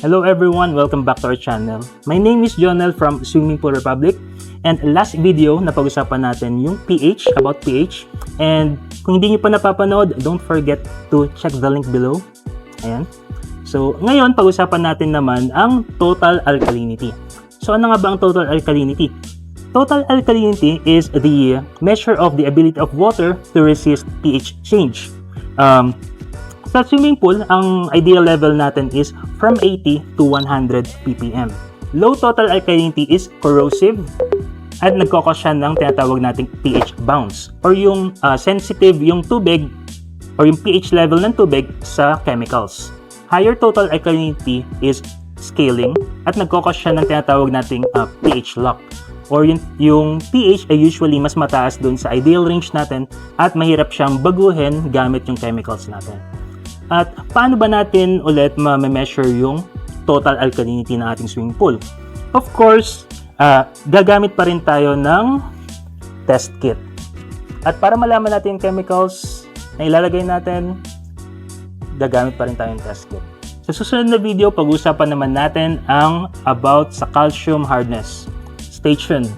Hello everyone, welcome back to our channel. My name is Jonel from Swimming Pool Republic, and last video napag-usapan natin yung pH, about pH. And kung hindi nyo pa napapanood, don't forget to check the link below. Ayan. So ngayon pag-usapan natin naman ang total alkalinity. So ano nga ba ang total alkalinity? Total alkalinity is the measure of the ability of water to resist pH change. Sa swimming pool, ang ideal level natin is from 80 to 100 ppm. Low total alkalinity is corrosive at nagkakos siya ng tinatawag nating pH bounce or yung sensitive yung tubig or yung pH level ng tubig sa chemicals. Higher total alkalinity is scaling at nagkakos siya ng tinatawag nating pH lock or yung pH ay usually mas mataas dun sa ideal range natin at mahirap siyang baguhin gamit yung chemicals natin. At paano ba natin ulit ma-measure yung total alkalinity ng ating swimming pool? Of course, gagamit pa rin tayo ng test kit. At para malaman natin yung chemicals na ilalagay natin, gagamit pa rin tayo ng test kit. Sa susunod na video, pag-usapan naman natin ang about sa calcium hardness. Stay tuned!